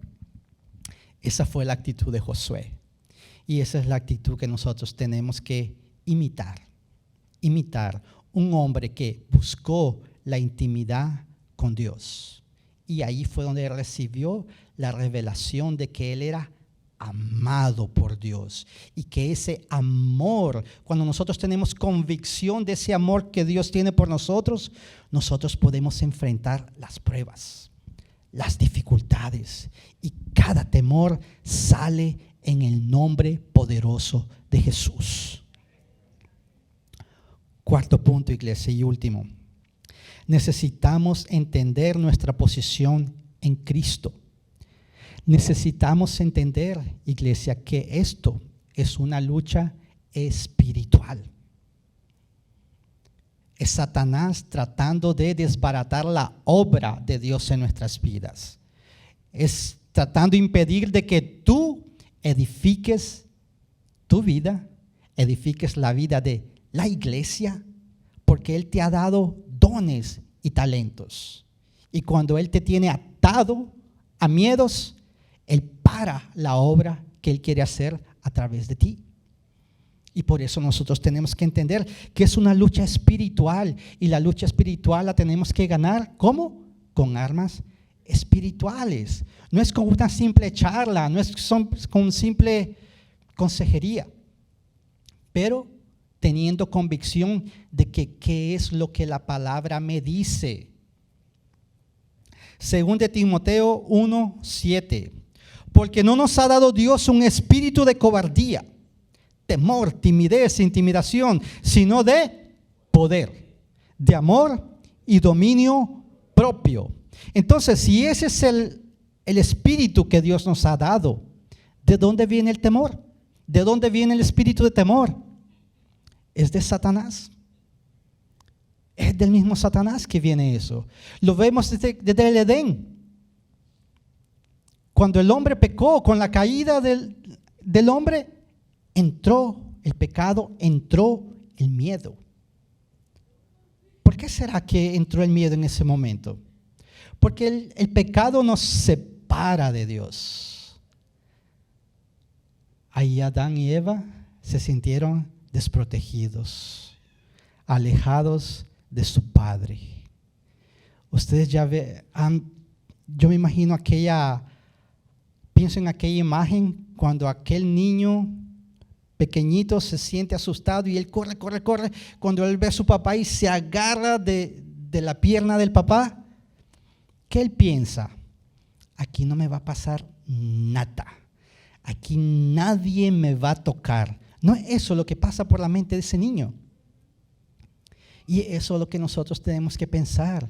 Esa fue la actitud de Josué. Y esa es la actitud que nosotros tenemos que imitar. Imitar un hombre que buscó la intimidad con Dios. Y ahí fue donde recibió la revelación de que él era amado por Dios. Y que ese amor, cuando nosotros tenemos convicción de ese amor que Dios tiene por nosotros, nosotros podemos enfrentar las pruebas, las dificultades. Y cada temor sale en el nombre poderoso de Jesús. Cuarto punto, iglesia, y último. Necesitamos entender nuestra posición en Cristo. Necesitamos entender, iglesia, que esto es una lucha espiritual. Es Satanás tratando de desbaratar la obra de Dios en nuestras vidas. Es tratando de impedir de que tú edifiques tu vida, edifiques la vida de la iglesia, porque Él te ha dado dones y talentos. Y cuando Él te tiene atado a miedos, Él para la obra que Él quiere hacer a través de ti. Y por eso nosotros tenemos que entender que es una lucha espiritual. Y la lucha espiritual la tenemos que ganar, ¿cómo? Con armas espirituales. No es con una simple charla, no es con simple consejería, pero teniendo convicción de que qué es lo que la palabra me dice. Según de Timoteo 1:7, porque no nos ha dado Dios un espíritu de cobardía, temor, timidez, intimidación, sino de poder, de amor y dominio propio. Entonces, si ese es el espíritu que Dios nos ha dado, ¿de dónde viene el temor? ¿De dónde viene el espíritu de temor? Es de Satanás. Es del mismo Satanás que viene eso. Lo vemos desde el Edén. Cuando el hombre pecó, con la caída del hombre, entró el pecado, entró el miedo. ¿Por qué será que entró el miedo en ese momento? Porque el pecado nos separa de Dios. Ahí Adán y Eva se sintieron desprotegidos, alejados de su padre. Ustedes ya yo me imagino pienso en aquella imagen cuando aquel niño pequeñito se siente asustado y él corre. Cuando él ve a su papá y se agarra de la pierna del papá, ¿qué él piensa? Aquí no me va a pasar nada. Aquí nadie me va a tocar. No es eso lo que pasa por la mente de ese niño. Y eso es lo que nosotros tenemos que pensar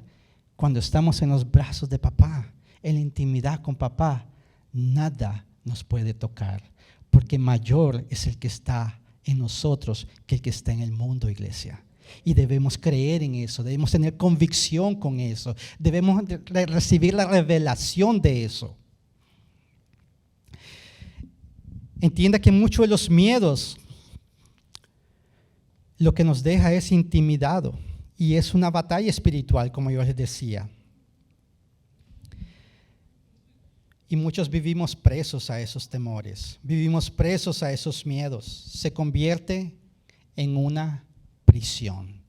cuando estamos en los brazos de papá, en la intimidad con papá. Nada nos puede tocar, porque mayor es el que está en nosotros que el que está en el mundo, iglesia. Y debemos creer en eso, debemos tener convicción con eso, debemos recibir la revelación de eso. Entienda que muchos de los miedos lo que nos deja es intimidado y es una batalla espiritual, como yo les decía. Y muchos vivimos presos a esos temores, vivimos presos a esos miedos. Se convierte en una prisión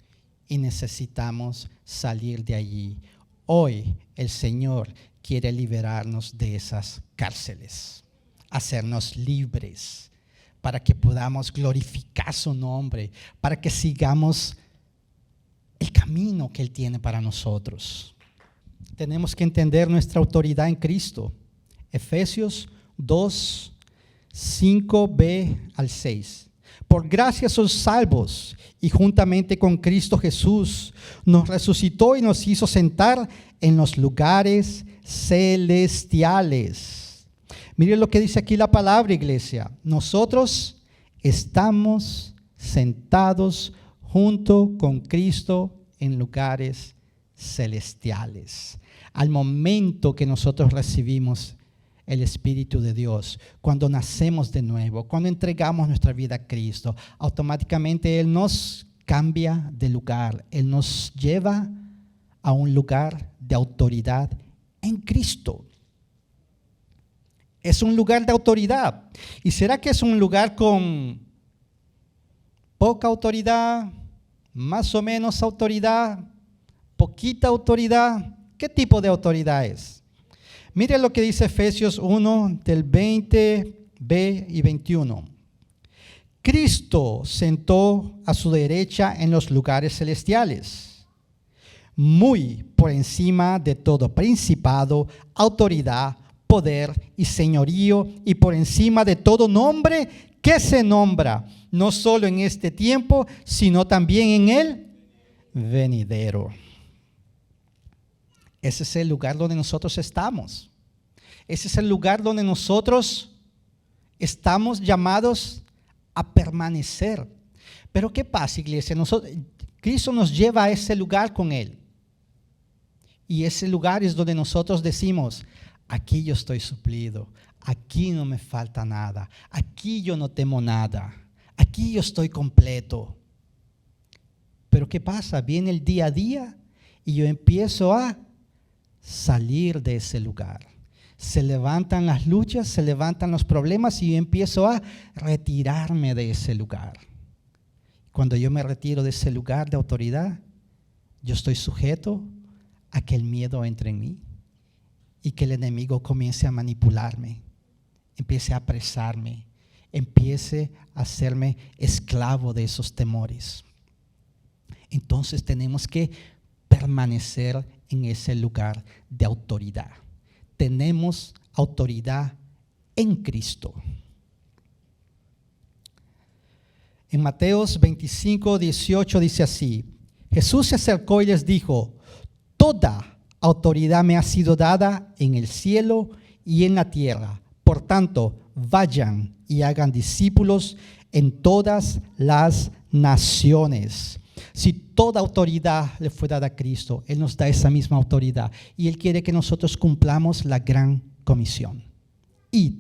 y necesitamos salir de allí. Hoy el Señor quiere liberarnos de esas cárceles, hacernos libres, para que podamos glorificar su nombre, para que sigamos el camino que Él tiene para nosotros. Tenemos que entender nuestra autoridad en Cristo. Efesios 2, 5b al 6. Por gracia sois salvos, y juntamente con Cristo Jesús nos resucitó y nos hizo sentar en los lugares celestiales. Miren lo que dice aquí la palabra, iglesia. Nosotros estamos sentados junto con Cristo en lugares celestiales. Al momento que nosotros recibimos el Espíritu de Dios, cuando nacemos de nuevo, cuando entregamos nuestra vida a Cristo, automáticamente Él nos cambia de lugar. Él nos lleva a un lugar de autoridad en Cristo. Es un lugar de autoridad. ¿Y será que es un lugar con poca autoridad, más o menos autoridad, poquita autoridad? ¿Qué tipo de autoridad es? Mire lo que dice Efesios 1 del 20b y 21. Cristo sentó a su derecha en los lugares celestiales, muy por encima de todo principado, autoridad, poder y señorío, y por encima de todo nombre que se nombra, no solo en este tiempo, sino también en el venidero. Ese es el lugar donde nosotros estamos. Ese es el lugar donde nosotros estamos llamados a permanecer. Pero ¿qué pasa, iglesia? Cristo nos lleva a ese lugar con Él. Y ese lugar es donde nosotros decimos, aquí yo estoy suplido, aquí no me falta nada, aquí yo no temo nada, aquí yo estoy completo. Pero ¿qué pasa? Viene el día a día y yo empiezo a salir de ese lugar. Se levantan las luchas, se levantan los problemas y yo empiezo a retirarme de ese lugar. Cuando yo me retiro de ese lugar de autoridad, yo estoy sujeto a que el miedo entre en mí y que el enemigo comience a manipularme, empiece a apresarme, empiece a hacerme esclavo de esos temores. Entonces tenemos que permanecer en ese lugar de autoridad. Tenemos autoridad en Cristo. En Mateos 25, 18 dice así: Jesús se acercó y les dijo: toda autoridad me ha sido dada en el cielo y en la tierra. Por tanto, vayan y hagan discípulos en todas las naciones. Si toda autoridad le fue dada a Cristo, Él nos da esa misma autoridad y Él quiere que nosotros cumplamos la gran comisión: id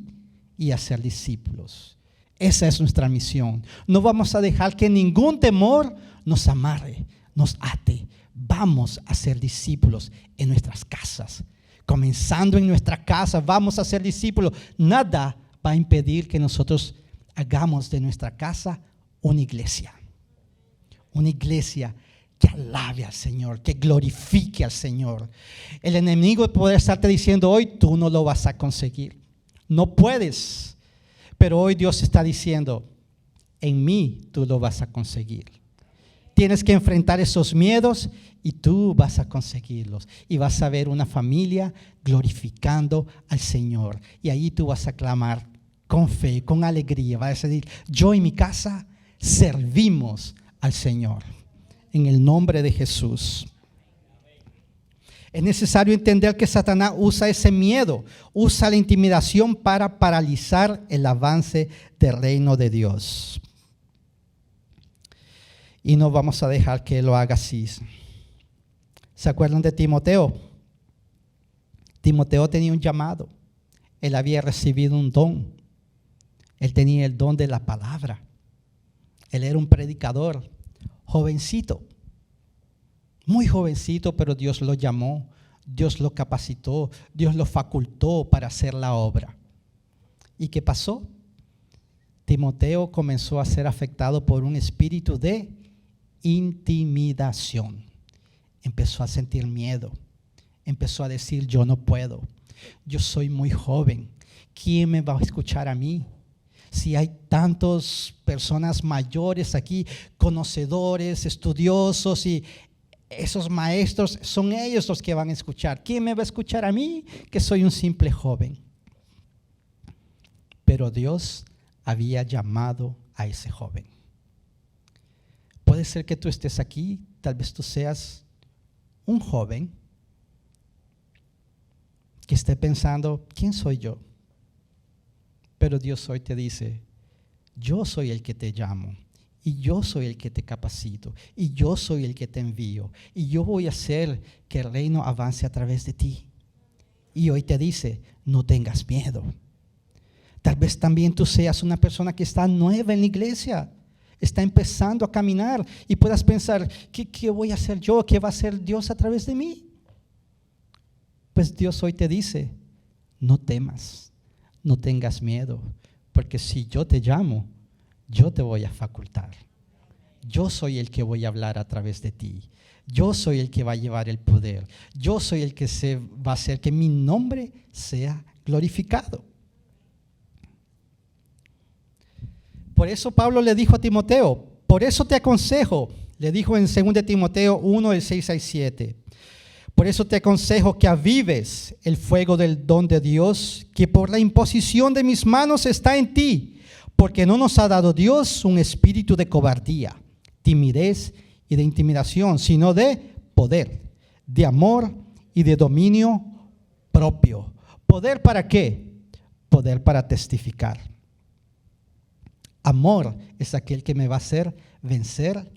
y hacer discípulos. Esa es nuestra misión. No vamos a dejar que ningún temor nos amarre, nos ate. Vamos a ser discípulos en nuestras casas. Comenzando en nuestra casa, vamos a ser discípulos. Nada va a impedir que nosotros hagamos de nuestra casa una iglesia. Una iglesia que alabe al Señor, que glorifique al Señor. El enemigo puede estarte diciendo hoy, tú no lo vas a conseguir. No puedes. Pero hoy Dios está diciendo, en mí tú lo vas a conseguir. Tienes que enfrentar esos miedos y tú vas a conseguirlos. Y vas a ver una familia glorificando al Señor. Y ahí tú vas a clamar con fe, con alegría. Vas a decir, yo y mi casa servimos al Señor. En el nombre de Jesús. Es necesario entender que Satanás usa ese miedo, usa la intimidación para paralizar el avance del reino de Dios. Y no vamos a dejar que lo haga así. ¿Se acuerdan de Timoteo? Timoteo tenía un llamado. Él había recibido un don. Él tenía el don de la palabra. Él era un predicador, jovencito. Muy jovencito, pero Dios lo llamó, Dios lo capacitó, Dios lo facultó para hacer la obra. ¿Y qué pasó? Timoteo comenzó a ser afectado por un espíritu de intimidación. Empezó a sentir miedo, empezó a decir, yo no puedo, yo soy muy joven, ¿quién me va a escuchar a mí? Si hay tantas personas mayores aquí, conocedores, estudiosos, y esos maestros son ellos los que van a escuchar. ¿Quién me va a escuchar a mí, que soy un simple joven? Pero Dios había llamado a ese joven. Puede ser que tú estés aquí, tal vez tú seas un joven que esté pensando, ¿quién soy yo? Pero Dios hoy te dice, yo soy el que te llamo. Y yo soy el que te capacito, y yo soy el que te envío, y yo voy a hacer que el reino avance a través de ti. Y hoy te dice, no tengas miedo. Tal vez también tú seas una persona que está nueva en la iglesia, está empezando a caminar, y puedas pensar, ¿qué voy a hacer yo? ¿Qué va a hacer Dios a través de mí? Pues Dios hoy te dice, no temas, no tengas miedo, porque si yo te llamo, yo te voy a facultar. Yo soy el que voy a hablar a través de ti. Yo soy el que va a llevar el poder. Yo soy el que va a hacer que mi nombre sea glorificado. Por eso Pablo le dijo a Timoteo, por eso te aconsejo, le dijo en 2 Timoteo 1, del 6 al 7. Por eso te aconsejo que avives el fuego del don de Dios, que por la imposición de mis manos está en ti, porque no nos ha dado Dios un espíritu de cobardía, timidez y de intimidación, sino de poder, de amor y de dominio propio. ¿Poder para qué? Poder para testificar. Amor es aquel que me va a hacer vencer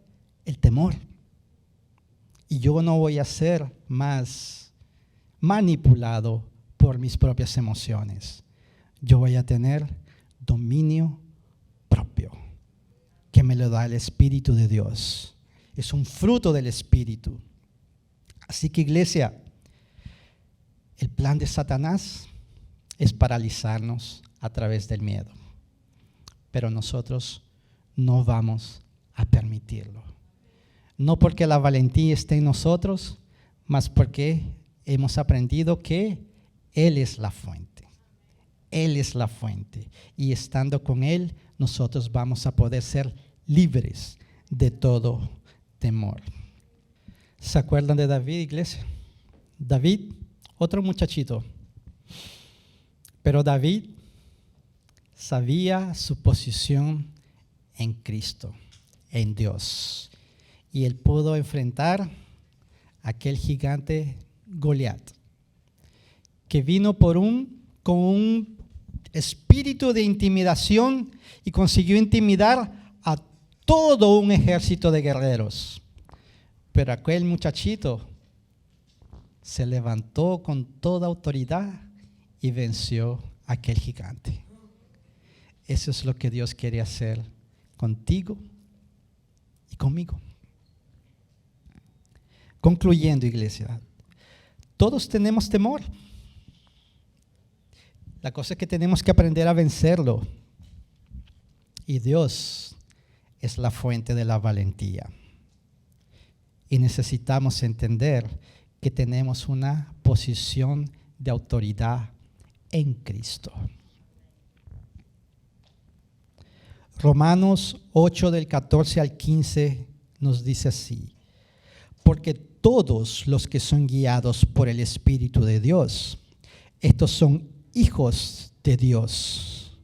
el temor. Y yo no voy a ser más manipulado por mis propias emociones. Yo voy a tener dominio propio, que me lo da el Espíritu de Dios. Es un fruto del Espíritu. Así que, iglesia, el plan de Satanás es paralizarnos a través del miedo. Pero nosotros no vamos a permitirlo. No porque la valentía esté en nosotros, mas porque hemos aprendido que Él es la fuente. Él es la fuente. Y estando con Él, nosotros vamos a poder ser libres de todo temor. ¿Se acuerdan de David, iglesia? David, otro muchachito. Pero David sabía su posición en Cristo, en Dios. Y él pudo enfrentar a aquel gigante Goliat, que vino con un espíritu de intimidación y consiguió intimidar a todo un ejército de guerreros. Pero aquel muchachito se levantó con toda autoridad y venció a aquel gigante. Eso es lo que Dios quiere hacer contigo y conmigo. Concluyendo, iglesia, todos tenemos temor. La cosa es que tenemos que aprender a vencerlo. Y Dios es la fuente de la valentía. Y necesitamos entender que tenemos una posición de autoridad en Cristo. Romanos 8 del 14 al 15 nos dice así: porque todos los que son guiados por el Espíritu de Dios, estos son hijos de Dios.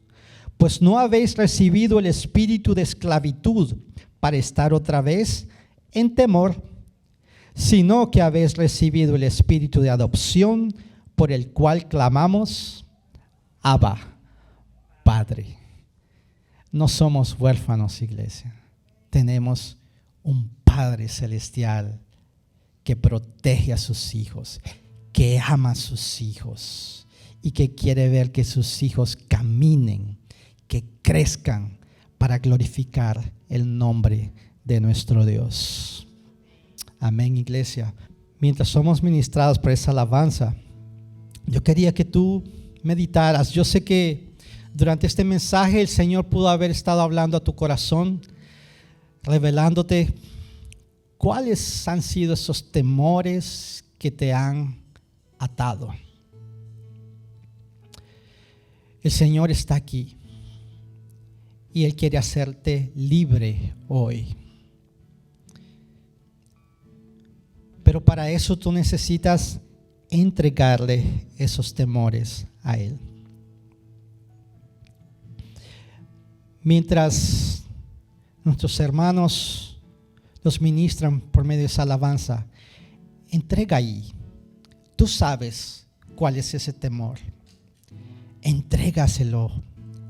Pues no habéis recibido el espíritu de esclavitud para estar otra vez en temor, sino que habéis recibido el espíritu de adopción, por el cual clamamos, Abba, Padre. No somos huérfanos, iglesia. Tenemos un Padre celestial que protege a sus hijos, que ama a sus hijos y que quiere ver que sus hijos caminen, que crezcan para glorificar el nombre de nuestro Dios. Amén, iglesia. Mientras somos ministrados por esa alabanza, yo quería que tú meditaras. Yo sé que durante este mensaje el Señor pudo haber estado hablando a tu corazón, revelándote cuáles han sido esos temores que te han atado. El Señor está aquí y Él quiere hacerte libre hoy. Pero para eso tú necesitas entregarle esos temores a Él. Mientras nuestros hermanos los ministran por medio de esa alabanza, entrega ahí. Tú sabes cuál es ese temor. Entrégaselo.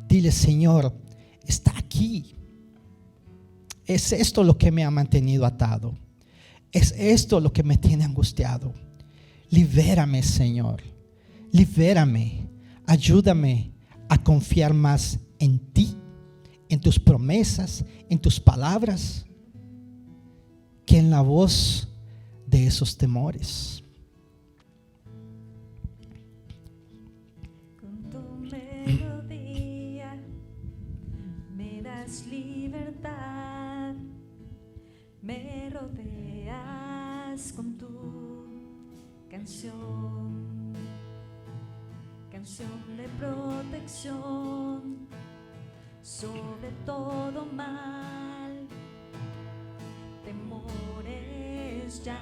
Dile: Señor, está aquí. Es esto lo que me ha mantenido atado. Es esto lo que me tiene angustiado. Libérame, Señor. Libérame. Ayúdame a confiar más en ti, en tus promesas, en tus palabras, que en la voz de esos temores. Cuánto me canción de protección sobre todo mal, temores ya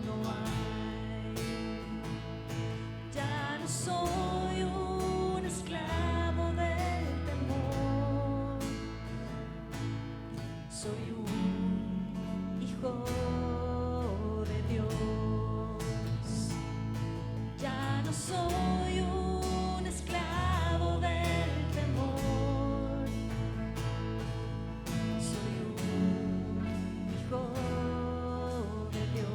no hay. Ya no soy un esclavo del temor, soy un hijo de Dios. Ya no soy un esclavo del temor, soy un hijo de Dios.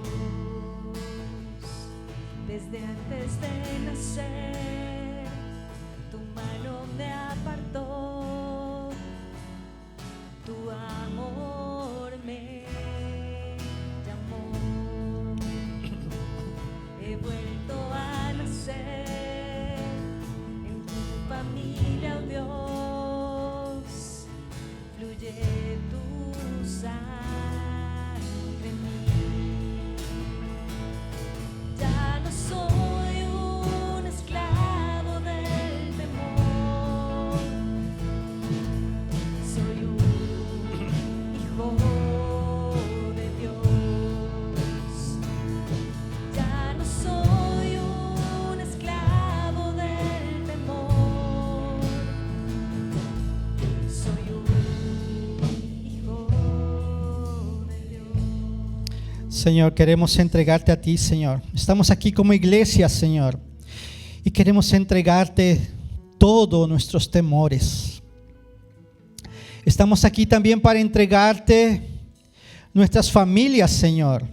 Desde antes de nacer, tu mano me apartó, tu amor me llamó. He vuelto a nacer en tu familia, oh Dios, fluye tu sangre en mí. Ya no soy un esclavo del temor, soy un hijo de Dios. Ya no soy un esclavo del temor, soy un hijo de Dios. Señor, queremos entregarte a ti, Señor. Estamos aquí como iglesia, Señor, y queremos entregarte todos nuestros temores. Estamos aquí también para entregarte nuestras familias, Señor.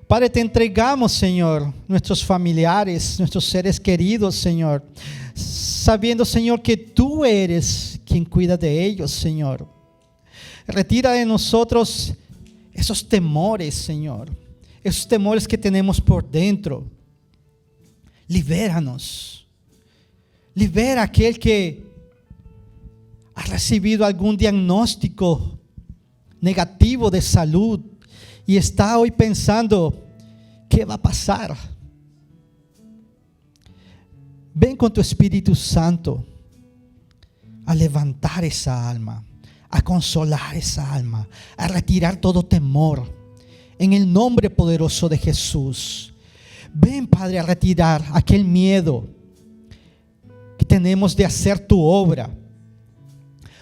Padre, te entregamos, Señor, nuestros familiares, nuestros seres queridos, Señor, sabiendo, Señor, que tú eres quien cuida de ellos, Señor. Retira de nosotros esos temores, Señor, esos temores que tenemos por dentro. Libéranos. Libera a aquel que ha recibido algún diagnóstico negativo de salud y está hoy pensando, ¿qué va a pasar? Ven con tu Espíritu Santo a levantar esa alma, a consolar esa alma, a retirar todo temor en el nombre poderoso de Jesús. Ven, Padre, a retirar aquel miedo que tenemos de hacer tu obra.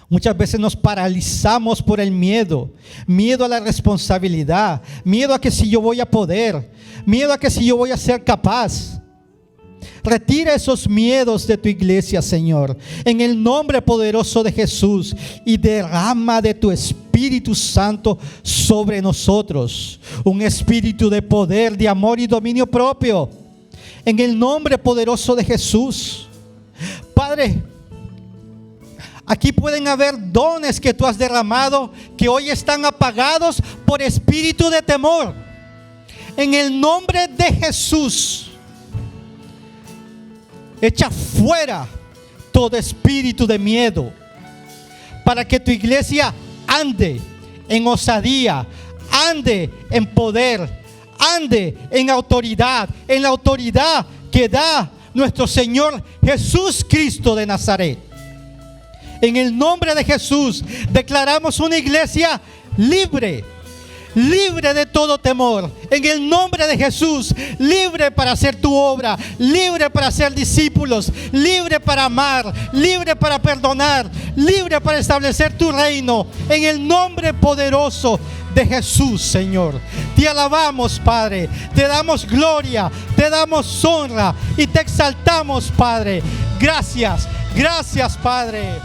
Muchas veces nos paralizamos por el miedo a la responsabilidad, miedo a que si yo voy a poder, miedo a que si yo voy a ser capaz. Retira esos miedos de tu iglesia, Señor, en el nombre poderoso de Jesús, y derrama de tu Espíritu Santo sobre nosotros, un espíritu de poder, de amor y dominio propio, en el nombre poderoso de Jesús. Padre, aquí pueden haber dones que tú has derramado que hoy están apagados por espíritu de temor. En el nombre de Jesús, echa fuera todo espíritu de miedo, para que tu iglesia ande en osadía, ande en poder, ande en autoridad, en la autoridad que da nuestro Señor Jesús Cristo de Nazaret. En el nombre de Jesús declaramos una iglesia libre, libre de todo temor. En el nombre de Jesús, libre para hacer tu obra, libre para ser discípulos, libre para amar, libre para perdonar, libre para establecer tu reino. En el nombre poderoso de Jesús, Señor. Te alabamos, Padre, te damos gloria, te damos honra y te exaltamos, Padre. Gracias, gracias, Padre.